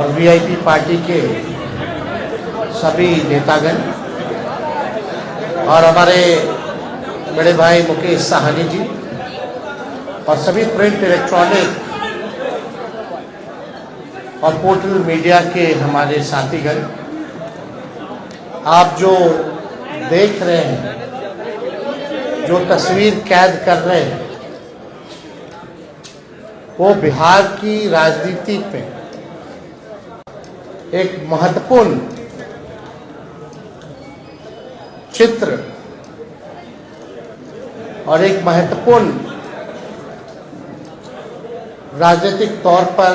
और VIP party के सभी नेतागण और हमारे बड़े भाई मुकेश साहनी जी और सभी प्रिंट, इलेक्ट्रॉनिक और पोर्टल मीडिया के हमारे साथीगण, आप जो देख रहे हैं, जो तस्वीर कैद कर रहे हैं, वो बिहार की राजनीति पे एक महत्वपूर्ण चित्र और एक महत्वपूर्ण राजनीतिक तौर पर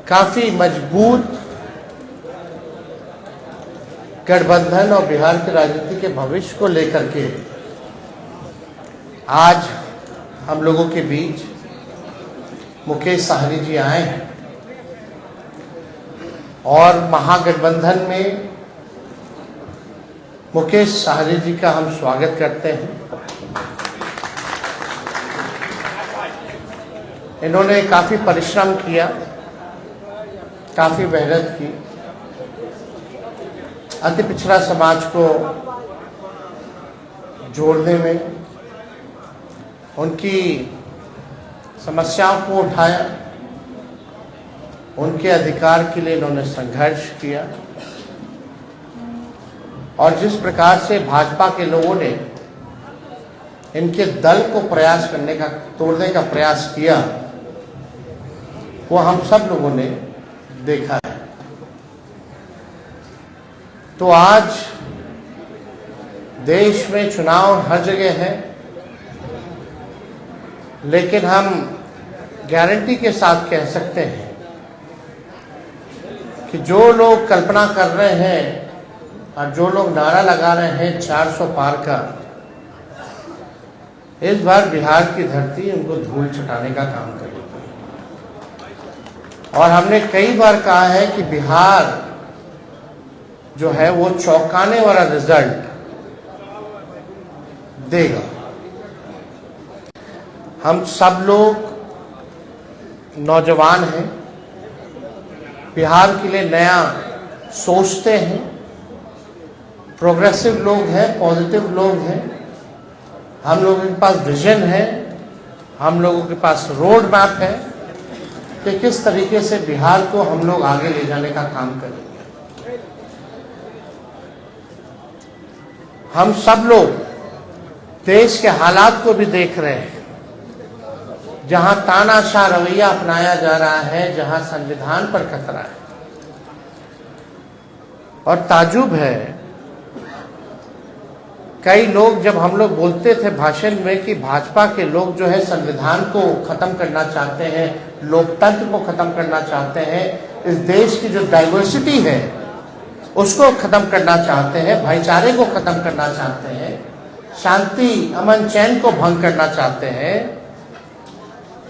काफी मजबूत गठबंधन और बिहार की राजनीति के भविष्य को लेकर के आज हम लोगों के बीच मुकेश साहनी जी आए हैं और महागठबंधन में मुकेश साहनी जी का हम स्वागत करते हैं। इन्होंने काफी परिश्रम किया, काफी मेहनत की, अति पिछड़ा समाज को जोड़ने में, उनकी समस्याओं को उठाया, उनके अधिकार के लिए इन्होंने संघर्ष किया और जिस प्रकार से भाजपा के लोगों ने इनके दल को प्रयास करने का, तोड़ने का प्रयास किया, वो हम सब लोगों ने देखा है। तो आज देश में चुनाव हर जगह है, लेकिन हम गारंटी के साथ कह सकते हैं कि जो लोग कल्पना कर रहे हैं और जो लोग नारा लगा रहे हैं 400 पार का, इस बार बिहार की धरती उनको धूल छटाने का काम करेगी। और हमने कई बार कहा है कि बिहार जो है वो चौंकाने वाला रिजल्ट देगा। हम सब लोग नौजवान हैं, बिहार के लिए नया सोचते हैं, प्रोग्रेसिव लोग हैं, पॉजिटिव लोग हैं, हम लोगों के पास विजन है, हम लोगों के पास रोड मैप है कि किस तरीके से बिहार को हम लोग आगे ले जाने का काम करेंगे। हम सब लोग देश के हालात को भी देख रहे हैं, जहां तानाशाह रवैया अपनाया जा रहा है, जहां संविधान पर खतरा है। और ताजुब है, कई लोग, जब हम लोग बोलते थे भाषण में कि भाजपा के लोग जो है संविधान को खत्म करना चाहते हैं, लोकतंत्र को खत्म करना चाहते हैं, इस देश की जो डाइवर्सिटी है उसको खत्म करना चाहते हैं, भाईचारे को खत्म करना चाहते हैं, शांति, अमन, चैन को भंग करना चाहते हैं,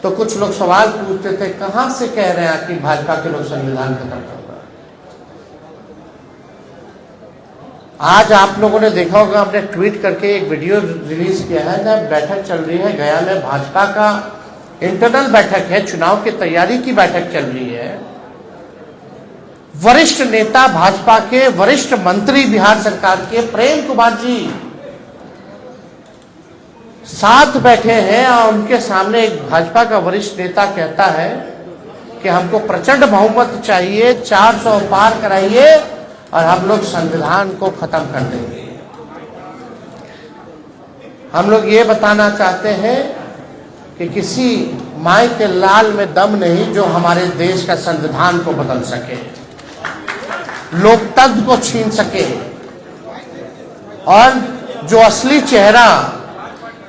तो कुछ लोग सवाल पूछते थे, कहां से कह रहे हैं कि भाजपा के लोग संविधान खत्म कर रहे हैं। आज आप लोगों ने देखा होगा, हमने ट्वीट करके एक वीडियो रिलीज किया है, जब बैठक चल रही है गया में, भाजपा का इंटरनल बैठक है, चुनाव की तैयारी की बैठक चल रही है। वरिष्ठ नेता भाजपा के, वरिष्ठ मंत्री बिहार सरकार के प्रेम कुमार जी साथ बैठे हैं और उनके सामने एक भाजपा का वरिष्ठ नेता कहता है कि हमको प्रचंड बहुमत चाहिए, 400 पार कराइए और हम लोग संविधान को खत्म कर देंगे। हम लोग ये बताना चाहते हैं कि किसी माई के लाल में दम नहीं जो हमारे देश का संविधान को बदल सके, लोकतंत्र को छीन सके, और जो असली चेहरा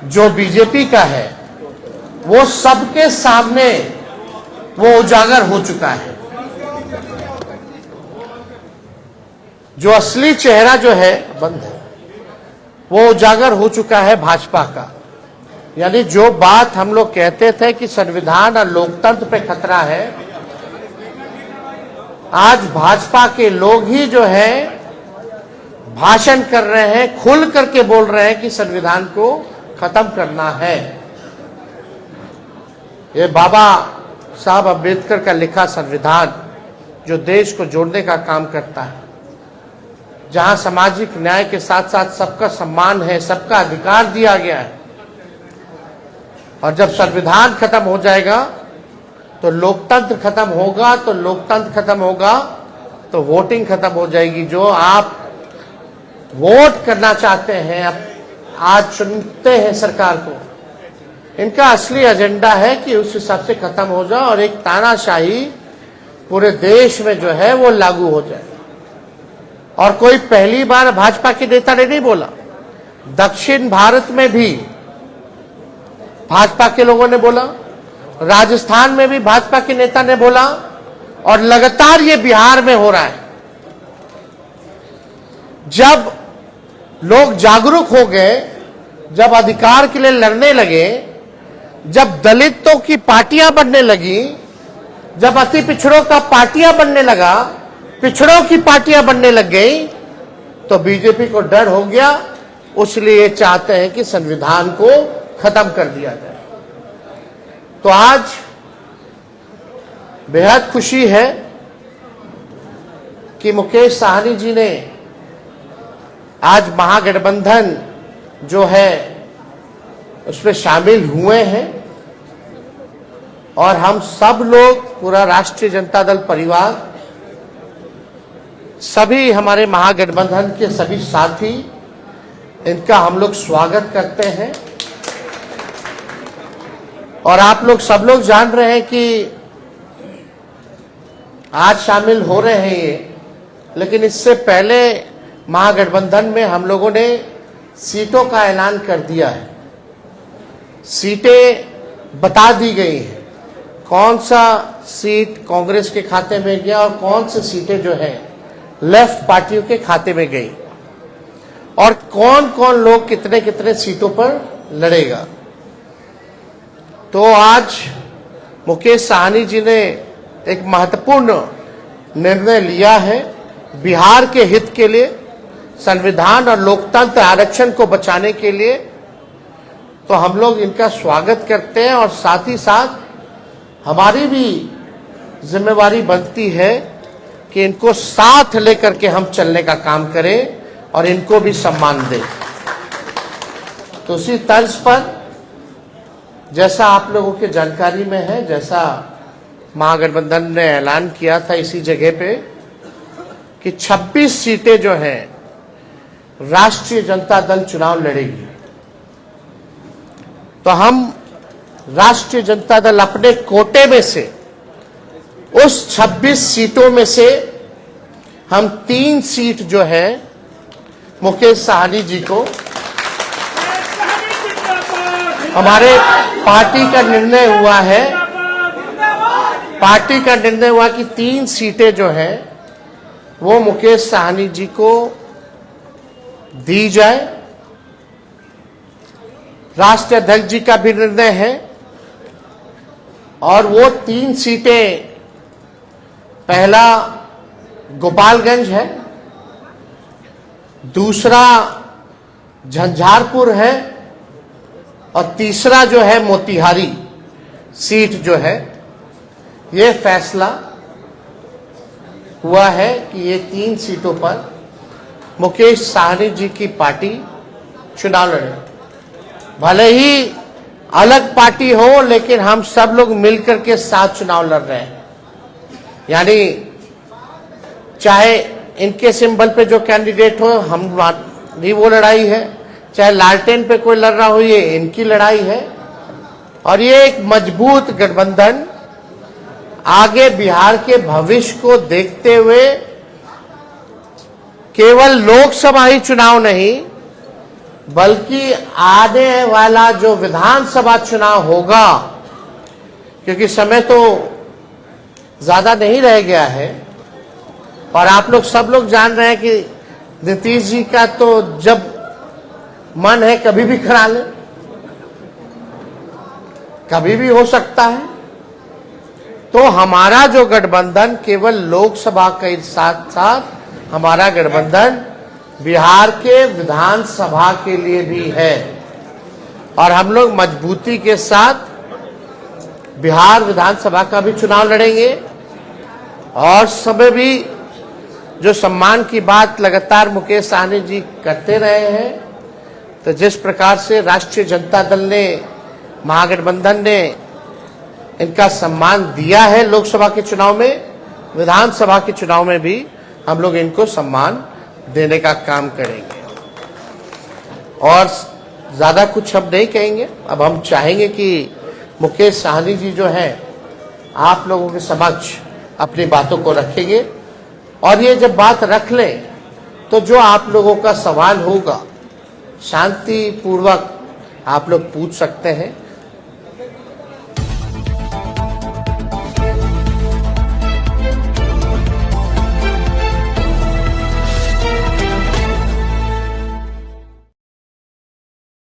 जो बीजेपी का है वो सबके सामने वो उजागर हो चुका है। जो असली चेहरा जो है बंद है, वो उजागर हो चुका है भाजपा का। यानी जो बात हम लोग कहते थे कि संविधान और लोकतंत्र पे खतरा है, आज भाजपा के लोग ही जो है भाषण कर रहे हैं, खुल करके बोल रहे हैं कि संविधान को खत्म करना है। ये बाबा साहब अम्बेडकर का लिखा संविधान जो देश को जोड़ने का काम करता है, जहां सामाजिक न्याय के साथ साथ सबका सम्मान है, सबका अधिकार दिया गया है। और जब संविधान खत्म हो जाएगा तो लोकतंत्र खत्म होगा, तो लोकतंत्र खत्म होगा तो वोटिंग खत्म हो जाएगी। जो आप वोट करना चाहते हैं, अब आज चुनते हैं सरकार को, इनका असली एजेंडा है कि उस हिसाब से खत्म हो जाए और एक तानाशाही पूरे देश में जो है वो लागू हो जाए। और कोई पहली बार भाजपा के नेता ने नहीं बोला, दक्षिण भारत में भी भाजपा के लोगों ने बोला, राजस्थान में भी भाजपा के नेता ने बोला, और लगातार ये बिहार में हो रहा है। जब लोग जागरूक हो गए, जब अधिकार के लिए लड़ने लगे, जब दलितों की पार्टियां बनने लगी, जब अति पिछड़ों का पार्टियां बनने लगा, पिछड़ों की पार्टियां बनने लग गई, तो बीजेपी को डर हो गया। इसलिए चाहते हैं कि संविधान को खत्म कर दिया जाए। तो आज बेहद खुशी है कि मुकेश साहनी जी ने आज महागठबंधन जो है उसमें शामिल हुए हैं, और हम सब लोग, पूरा राष्ट्रीय जनता दल परिवार, सभी हमारे महागठबंधन के सभी साथी, इनका हम लोग स्वागत करते हैं। और आप लोग सब लोग जान रहे हैं कि आज शामिल हो रहे हैं ये, लेकिन इससे पहले महागठबंधन में हम लोगों ने सीटों का ऐलान कर दिया है। सीटें बता दी गई हैं, कौन सा सीट कांग्रेस के खाते में गया और कौन सी सीटें जो है लेफ्ट पार्टियों के खाते में गई, और कौन कौन लोग कितने कितने सीटों पर लड़ेगा। तो आज मुकेश साहनी जी ने एक महत्वपूर्ण निर्णय लिया है बिहार के हित के लिए, संविधान और लोकतंत्र आरक्षण को बचाने के लिए। तो हम लोग इनका स्वागत करते हैं, और साथ ही साथ हमारी भी जिम्मेवारी बनती है कि इनको साथ लेकर के हम चलने का काम करें और इनको भी सम्मान दें। तो उसी तर्ज पर, जैसा आप लोगों के जानकारी में है, जैसा महागठबंधन ने ऐलान किया था इसी जगह पे कि 26 सीटें जो हैं राष्ट्रीय जनता दल चुनाव लड़ेगी। तो हम राष्ट्रीय जनता दल अपने कोटे में से उस 26 सीटों में से हम 3 सीट जो है मुकेश साहनी जी को, हमारे पार्टी का निर्णय हुआ है, पार्टी का निर्णय हुआ कि 3 सीटें जो है वो मुकेश साहनी जी को दी जाए। राष्ट्रीय अध्यक्ष जी का भी निर्णय है, और वो 3 सीटें, पहला गोपालगंज है, दूसरा झंझारपुर है, और तीसरा जो है मोतिहारी सीट जो है। ये फैसला हुआ है कि ये 3 सीटों पर मुकेश साहनी जी की पार्टी चुनाव लड़े। भले ही अलग पार्टी हो, लेकिन हम सब लोग मिलकर के साथ चुनाव लड़ रहे हैं। यानी चाहे इनके सिंबल पे जो कैंडिडेट हो, हमारी वो लड़ाई है, चाहे लालटेन पे कोई लड़ रहा हो, ये इनकी लड़ाई है। और ये एक मजबूत गठबंधन आगे बिहार के भविष्य को देखते हुए केवल लोकसभा ही चुनाव नहीं, बल्कि आने वाला जो विधानसभा चुनाव होगा, क्योंकि समय तो ज्यादा नहीं रह गया है, और आप लोग सब लोग जान रहे हैं कि नीतीश जी का तो जब मन है कभी भी करा ले, कभी भी हो सकता है। तो हमारा जो गठबंधन केवल लोकसभा के साथ साथ हमारा गठबंधन बिहार के विधानसभा के लिए भी है, और हम लोग मजबूती के साथ बिहार विधानसभा का भी चुनाव लड़ेंगे और समय भी जो सम्मान की बात लगातार मुकेश सहनी जी करते रहे हैं, तो जिस प्रकार से राष्ट्रीय जनता दल ने, महागठबंधन ने इनका सम्मान दिया है लोकसभा के चुनाव में, विधानसभा के चुनाव में भी हम लोग इनको सम्मान देने का काम करेंगे। और ज्यादा कुछ हम नहीं कहेंगे। अब हम चाहेंगे कि मुकेश सहनी जी जो है आप लोगों के समक्ष अपनी बातों को रखेंगे और ये जब बात रख लें तो जो आप लोगों का सवाल होगा शांतिपूर्वक आप लोग पूछ सकते हैं।